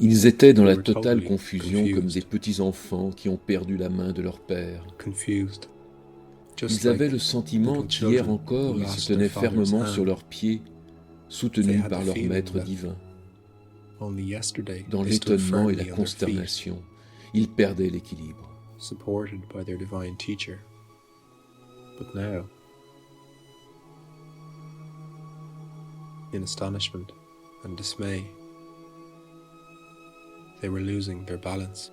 Ils étaient dans la were totale totally confusion comme des confused, petits enfants qui ont perdu la main de leur père. confused, just Ils avaient like le sentiment little qu'hier children who encore ils se lost their tenaient father's fermement sur hand. leurs pieds, They soutenus had the par leur feeling maître that divin. only yesterday Dans they stood l'étonnement et la firmly on their feet, consternation, ils perdaient l'équilibre. supported by their divine teacher. But now, in astonishment and dismay, they were losing their balance.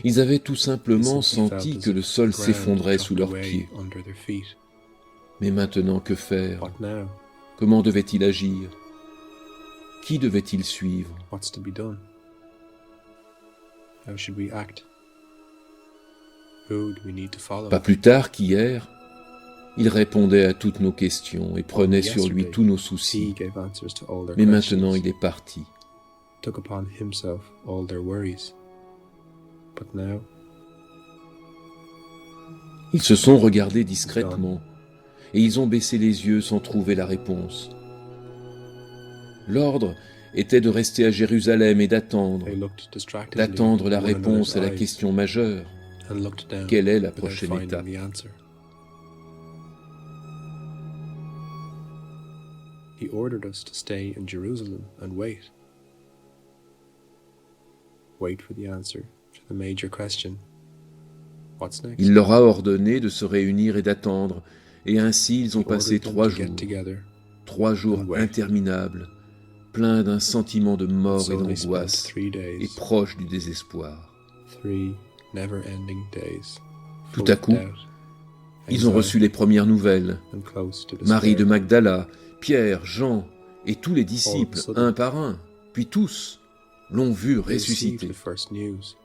Ils avaient tout They simplement simply felt senti as que le if the sol ground s'effondrait sous dropped leurs away pieds. under their feet. Mais maintenant, que faire? What now? Comment devait-il agir? Qui devait-il suivre? What's to be done? How should we act? Who do we need to follow? Pas plus tard qu'hier, il répondait à toutes nos questions et prenait Only sur lui yesterday, tous nos he soucis. gave answers to all their Mais maintenant, questions, il est parti. took upon himself all their worries. But now, Ils se sont regardés discrètement et ils ont baissé les yeux sans trouver la réponse. L'ordre était de rester à Jérusalem et d'attendre they looked distractedly la in one réponse another's à la eyes question majeure. and looked down Quelle est la without prochaine finding étape? the answer. He ordered us to stay in Jerusalem and wait. Wait for the answer to the major question. What's next? Il leur a ordonné de se réunir et d'attendre, et ainsi ils He ont passé ordered them to get 3 jours and wait. interminables, pleins d'un sentiment de mort et So they spent d'angoisse, 3 et days, proches du désespoir. 3 never-ending days, Tout full à of coup, doubt, ils ont reçu les premières nouvelles. and close to Marie de despair. Magdala, Pierre, Jean et tous les disciples, un par un, puis tous, l'ont vu They received ressusciter. the first news.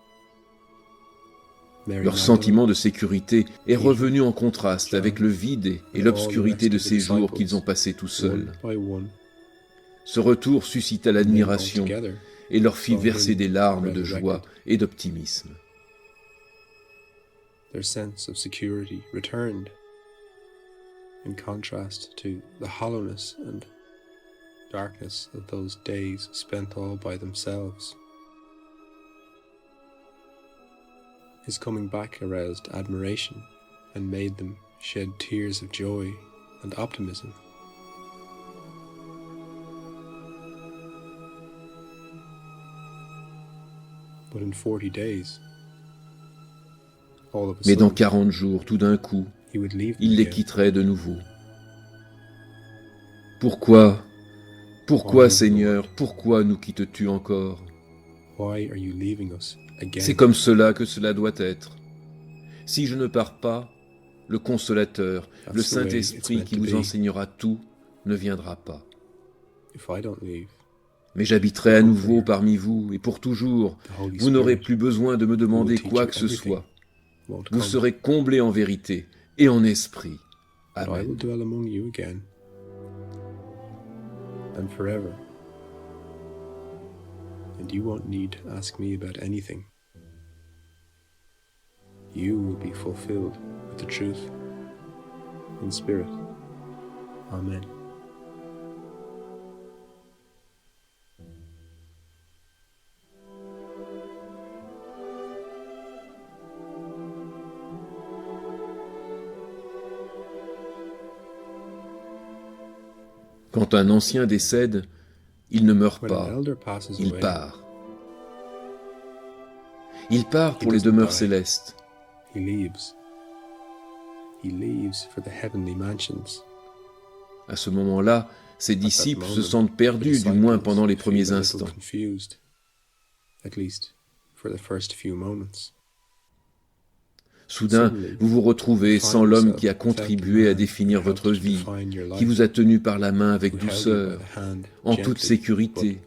Mary Leur Magdalene sentiment de sécurité est revenu en contraste avec le vide et l'obscurité de ces jours qu'ils ont passés tout seuls. one by one, Ce retour suscita and then l'admiration altogether, et leur fit saw verser him des larmes de resurrected. joie et d'optimisme. Their sense of security returned, in contrast to the hollowness and darkness of those days spent all by themselves. His coming back aroused admiration and made them shed tears of joy and optimism. But in 40 days, all of a Mais dans sudden, 40 jours, tout d'un coup, he would leave them il les again. quitterait de nouveau. Pourquoi, pourquoi, Seigneur, pourquoi nous quittes-tu encore? Why are you leaving us again? C'est comme cela que cela doit être. Si je ne pars pas, le Consolateur, le That's the way it's Saint-Esprit meant qui to vous be. enseignera tout, ne viendra pas. If I don't leave, Mais j'habiterai à nouveau parmi vous, et pour toujours. the Holy Vous n'aurez Spirit plus besoin de me demander teach quoi you que ce everything. soit. won't Vous come, serez comblés en vérité et en esprit. but I will Amen. dwell among you again and forever. And you won't need to ask me about anything. You will be fulfilled with the truth in spirit. Amen. Quand un ancien décède, il ne meurt When an pas, elder passes il away, part. Il part He pour les doesn't demeures die. célestes. he leaves. He leaves for the heavenly mansions. À ce moment-là, ses At that disciples se moment, sentent the perdus, du moins disciples pendant les feel premiers a little instants. confused, at least for the first few moments. Soudain, vous vous retrouvez sans l'homme qui a contribué à définir votre vie, qui vous a tenu par la main avec douceur, en toute sécurité,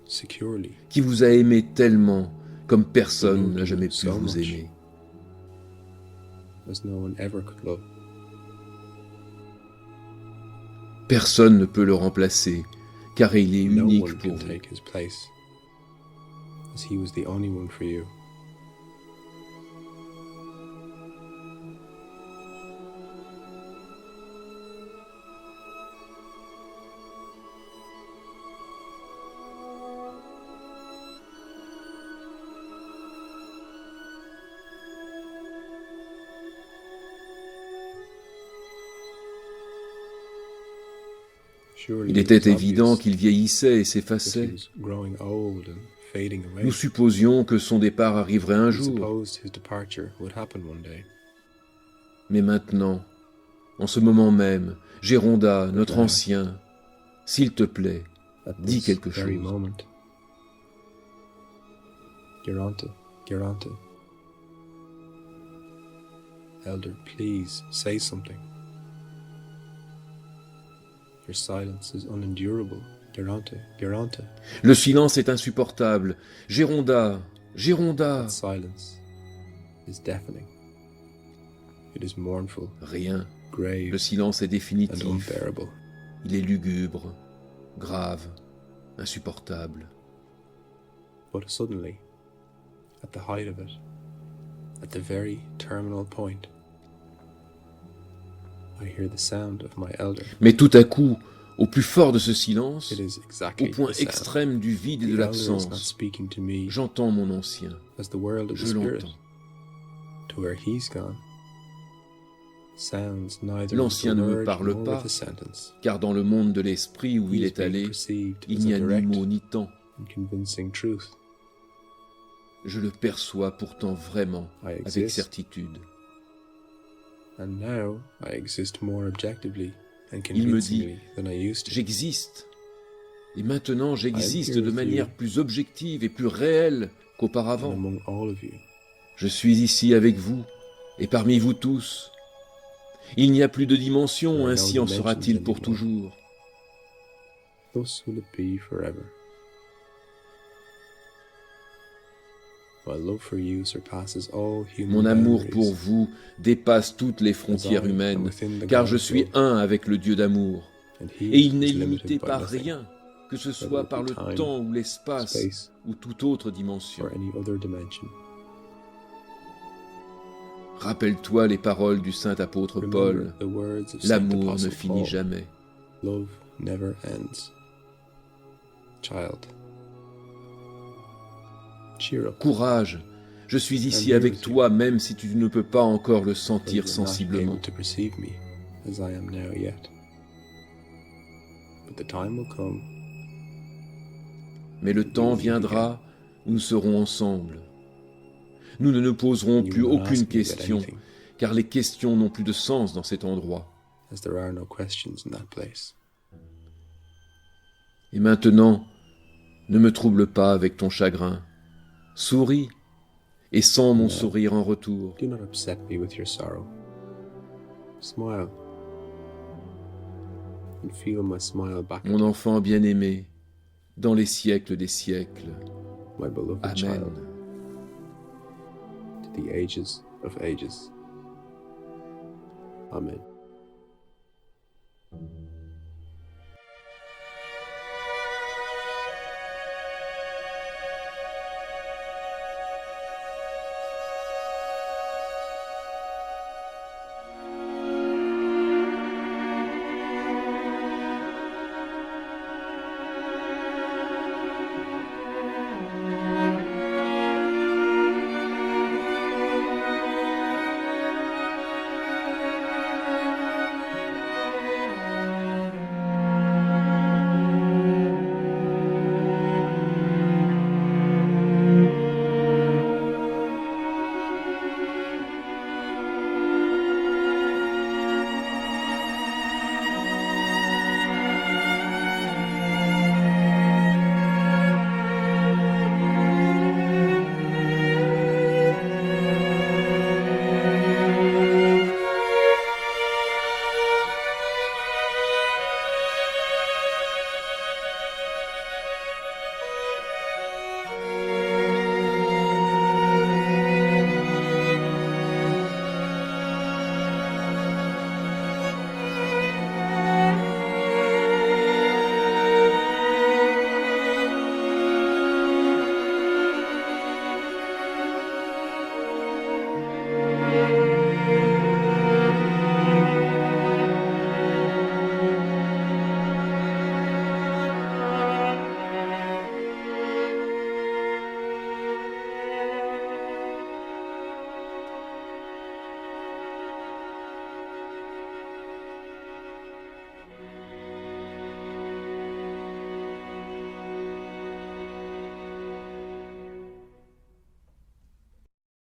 qui vous a aimé tellement comme personne n'a jamais pu vous aimer. Personne ne peut le remplacer, car il est unique pour vous. Il était évident qu'il vieillissait et s'effaçait. Nous supposions que son départ arriverait un jour. Mais maintenant, en ce moment même, Géronda, notre ancien, s'il te plaît, dis quelque chose. Géronte. Elder, please, say something. Your silence is unendurable. Géronte. Le silence est insupportable. Géronda. That silence is deafening. It is mournful. Rien. Grave. Le silence est définitif. And unbearable. Il est lugubre, grave, insupportable. But suddenly, at the height of it, at the very terminal point, I hear the sound of my elder. Mais tout à coup, au plus fort de ce silence, Exactly au point extrême du vide et de l'absence, j'entends mon ancien. Je l'entends. L'ancien ne me parle pas, car dans le monde de l'esprit où il est allé, il n'y a ni mot ni temps. Je le perçois pourtant vraiment, avec certitude. Il me dit, j'existe, et maintenant j'existe de manière plus objective et plus réelle qu'auparavant. Je suis ici avec vous, et parmi vous tous. Il n'y a plus de dimension, ainsi en sera-t-il pour toujours. Mon amour pour vous dépasse toutes les frontières humaines, car je suis un avec le Dieu d'amour. Et il n'est limité par rien, que ce soit par le temps ou l'espace, ou toute autre dimension. Rappelle-toi les paroles du saint apôtre Paul. L'amour ne finit jamais. Courage, je suis ici avec toi même si tu ne peux pas encore le sentir sensiblement. Mais le temps viendra où nous serons ensemble. Nous ne nous poserons plus aucune question, car les questions n'ont plus de sens dans cet endroit. Et maintenant, ne me trouble pas avec ton chagrin. Souris, et sens mon sourire en retour. Mon enfant bien-aimé, dans les siècles des siècles. Amen. The ages of ages. Amen.